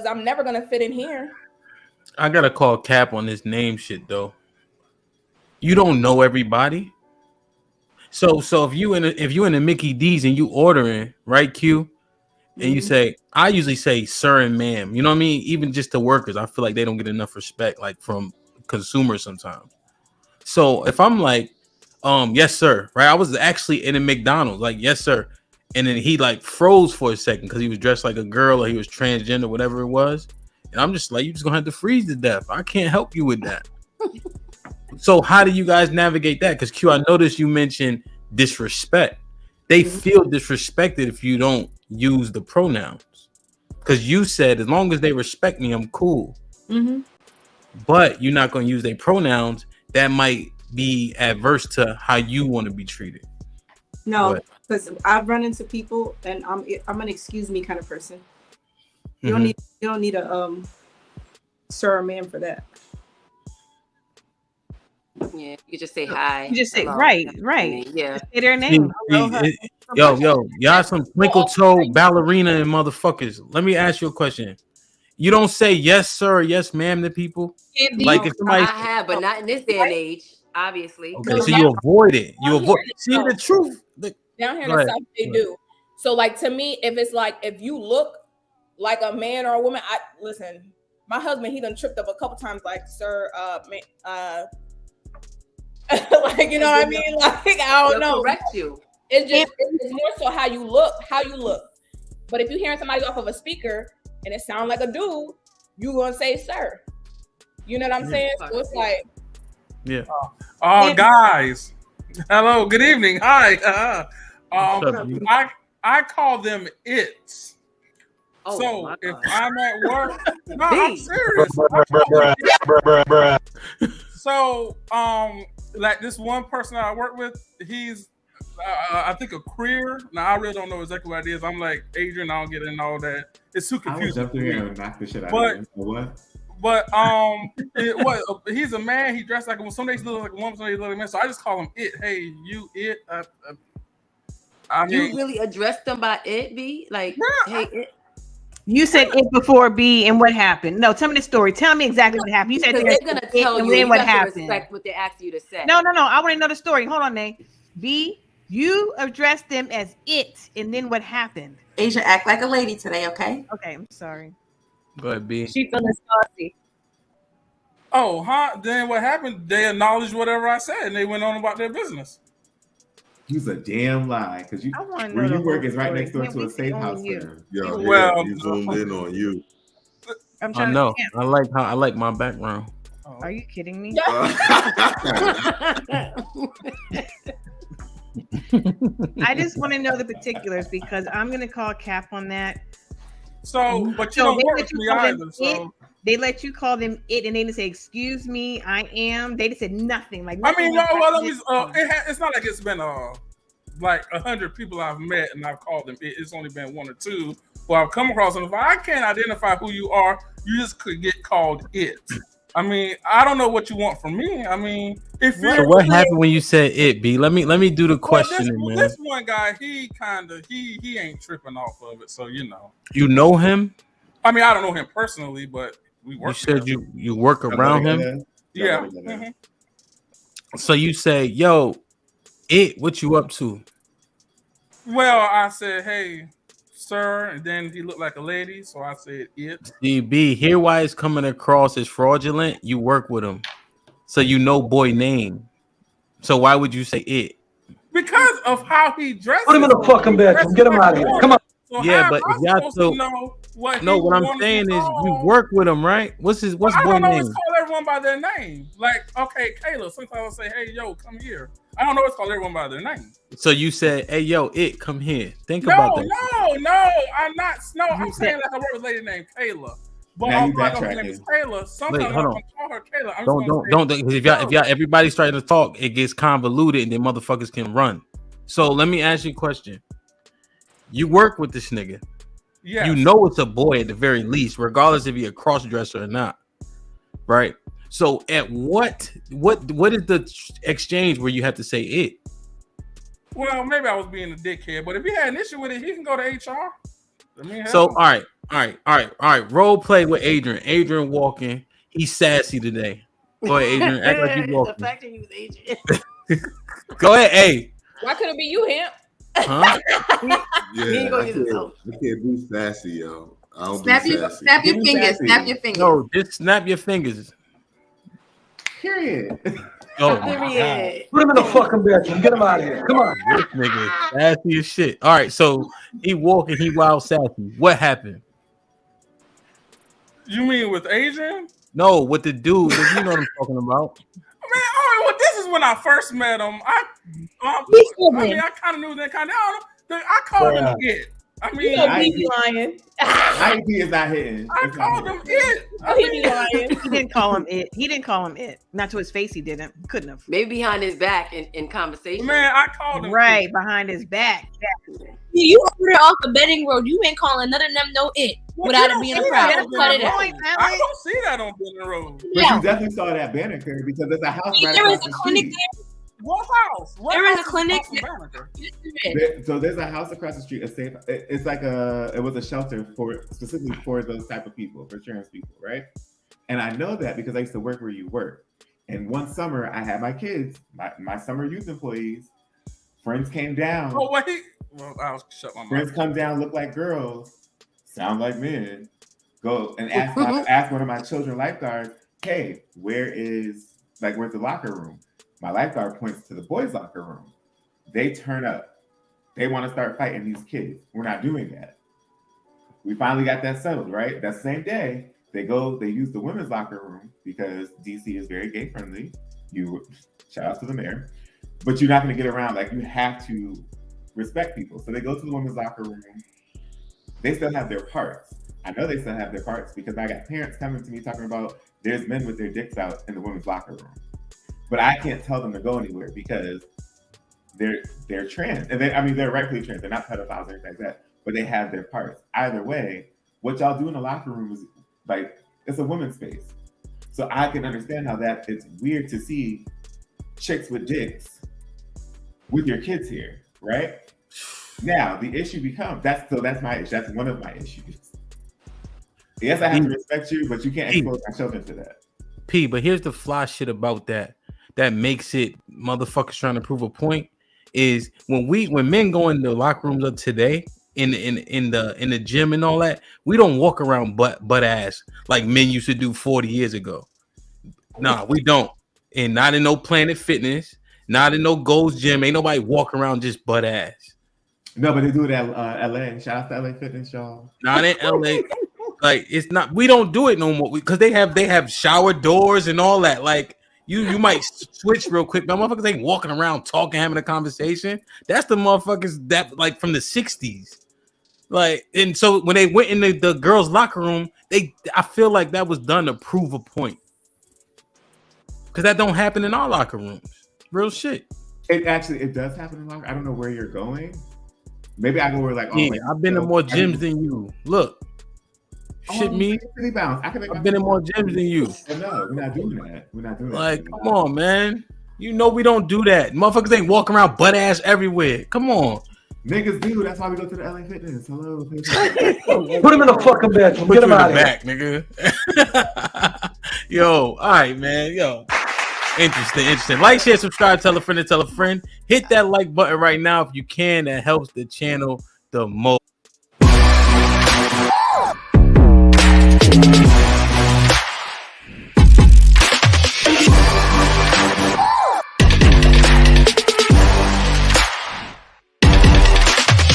I'm never gonna fit in here. I gotta call cap on this name shit though. You don't know everybody. So if you in the Mickey D's and you ordering, right, Q, and you say, I usually say sir and ma'am. You know what I mean? Even just to workers, I feel like they don't get enough respect, like from consumers sometimes. So if I'm like, yes, sir, right? I was actually in a McDonald's, like, yes, sir. And then he like froze for a second because he was dressed like a girl or he was transgender, whatever it was. And I'm just like, you're just gonna have to freeze to death. I can't help you with that. So how do you guys navigate that? Because Q, I noticed you mentioned disrespect. They feel disrespected if you don't use the pronouns. Because you said as long as they respect me, I'm cool. Mm-hmm. But you're not going to use their pronouns. That might be adverse to how you want to be treated. No, because I've run into people, and I'm an excuse me kind of person. You don't need a sir or ma'am for that. Yeah, you just say hi. You just say right. Yeah, just say their name. Y'all some twinkle toe ballerina and motherfuckers. Let me ask you a question. You don't say yes sir, yes ma'am to people. Like if somebody, I have, but not in this day and age. Obviously. Okay, so you avoid it. You avoid. See the truth. Down here in the South, they do. So, like to me, if it's like if you look like a man or a woman, listen. My husband, he done tripped up a couple times, like sir, like you know what I mean? Like I don't know. Correct you. It's just it's more so how you look. But if you're hearing somebody off of a speaker and it sounds like a dude, you gonna say sir. You know what I'm saying? So it's like, guys, hello, good evening, hi. I call them it's. Oh, so if I'm at work, no, I'm serious. So like this one person I work with, he's I think a queer. Now I really don't know exactly what it is. I'm like Adrian, I don't get into all that. It's too confusing. I was definitely gonna knock the shit out of him. What? But he's a man. He dressed like a woman. Some days he looks like a woman, some days he looks like a man. So I just call him it. Hey, you it. I mean, you really addressed them by it, B? Like, hey, it. You said it before B, and what happened? No, tell me the story. Tell me exactly what happened. You said they're gonna tell you. Then what happened? Respect what they ask you to say. No. I want to know the story. Hold on, Nate. B, you addressed them as it, and then what happened? Asia, act like a lady today, okay? Okay, I'm sorry. Go ahead, B. She feeling saucy. Oh, huh? Then what happened? They acknowledged whatever I said, and they went on about their business. You's a damn lie, because where you work is right next door to a safe house. Yo, well, you zoomed in on you. I know. I like my background. Oh. Are you kidding me? I just want to know the particulars because I'm going to call cap on that. So, but you don't work with me either. So they let you call them it, and they didn't say, "Excuse me, I am." They just said nothing. Like I mean, no. Well, it's not like it's been like 100 people I've met and I've called them it. It's only been one or two who I've come across. And if I can't identify who you are, you just could get called it. I mean, I don't know what you want from me. I mean, if you. So what happened when you said it, B? Let me do the questioning, man. This one guy, he ain't tripping off of it. So you know. You know him? I mean, I don't know him personally, but we work. You said you work around him. Yeah. So you say, yo, it, what you up to? Well, I said, hey, sir, and then he looked like a lady, so I said it. DB, here why it's coming across as fraudulent. You work with him, so you know boy name. So why would you say it? Because of how he dresses. Put him in the fucking bedroom. Get him out of here. Come on. So yeah, but if y'all so what I'm saying is you work with him, right? What's boy name? I don't always call everyone by their name. Like, okay, Kayla. Sometimes I'll say, hey, yo, come here. I don't always call everyone by their name. So you said, hey, yo, it, come here. Think about that. No, I'm not. No, I'm saying like I work with a lady named Kayla. But I'm like, her name is Kayla. Sometimes I'm gonna call her Kayla. Don't. Because if y'all everybody's starting to talk, it gets convoluted, and then motherfuckers can run. So let me ask you a question. You work with this nigga. Yeah. You know it's a boy at the very least, regardless if he a cross dresser or not. Right? So at what is the exchange where you have to say it? Well, maybe I was being a dickhead, but if he had an issue with it, he can go to HR. So all right. All right. Role play with Adrian. Adrian walking. He's sassy today. Go ahead, Adrian. Act like you walking. The fact that you was Adrian. Go ahead, A. Why couldn't it be you, Hamp? Huh? Yeah, I can't be sassy, yo. I don't Snap be your sassy. fingers. Snap your fingers. No, just snap your fingers. Period. Oh, Period. Put him in the fucking bedroom. Get him out of here. Come on. this nigga sassy as shit. All right, so he walking, he wild sassy. What happened? You mean with Adrian? No, with the dude. You know what I'm talking about. Man, all right, well, this is when I first met him. I kind of knew that kind of. I called him it. I mean, he be lying. IEP is not hitting. I called him it. He be lying. He didn't call him it. He didn't call him it. Not to his face. He didn't. Couldn't have. Maybe behind his back in conversation. Man, I called him right behind his back. You over there off the betting road. You ain't calling none of them no it without it being a problem. Cut it out. I don't see that on Benton Road. But you definitely saw that banner there because there's a house right There across is a the clinic street. there. What house? There is a clinic. So there's a house across the street. It's like it was a shelter specifically for those type of people, for trans people, right? And I know that because I used to work where you work. And one summer I had my kids, my summer youth employees, friends came down. Oh wait, well I'll shut my mouth. Friends come down, look like girls, sound like men. Go and ask one of my children lifeguards, hey, where's the locker room? My lifeguard points to the boys' locker room. They turn up. They want to start fighting these kids. We're not doing that. We finally got that settled, right? That same day, they use the women's locker room because DC is very gay friendly. Shout out to the mayor. But you're not going to get around. You have to respect people. So they go to the women's locker room. They still have their parts. I know they still have their parts because I got parents coming to me talking about there's men with their dicks out in the women's locker room. But I can't tell them to go anywhere because they're trans. And they're rightfully trans. They're not pedophiles or anything like that. But they have their parts. Either way, what y'all do in the locker room is it's a women's space. So I can understand how that it's weird to see chicks with dicks with your kids here, right? Now the issue becomes that's my issue. That's one of my issues. Yes, I have to respect you, but you can't expose my children to that. P, but here's the fly shit about that makes it motherfuckers trying to prove a point is when men go in the locker rooms of today in the gym and all that, we don't walk around butt ass like men used to do 40 years ago. Nah, we don't. And not in no Planet Fitness, not in no Gold's Gym. Ain't nobody walking around just butt ass. No, but they do it at LA. Shout out to LA Fitness, y'all. Not in LA. It's not. We don't do it no more because they have shower doors and all that. You might switch real quick. But motherfuckers ain't walking around talking, having a conversation. That's the motherfuckers that from the 60s. And so when they went in the girls' locker room, I feel like that was done to prove a point. Because that don't happen in our locker rooms. Real shit. It does happen in locker. I don't know where you're going. Maybe I go where I've been to more gyms than you. Look. Shit me. I've been in more gyms than you. No, we're not doing that. Come on, man. You know we don't do that. Motherfuckers ain't walking around butt ass everywhere. Come on. Niggas do. That's why we go to the LA Fitness. Hello. Put him in the fucking bedroom. Get him out of here. Nigga. Yo, all right, man. Yo. Interesting. Like, share, subscribe, tell a friend to tell a friend. Hit that like button right now if you can. That helps the channel the most.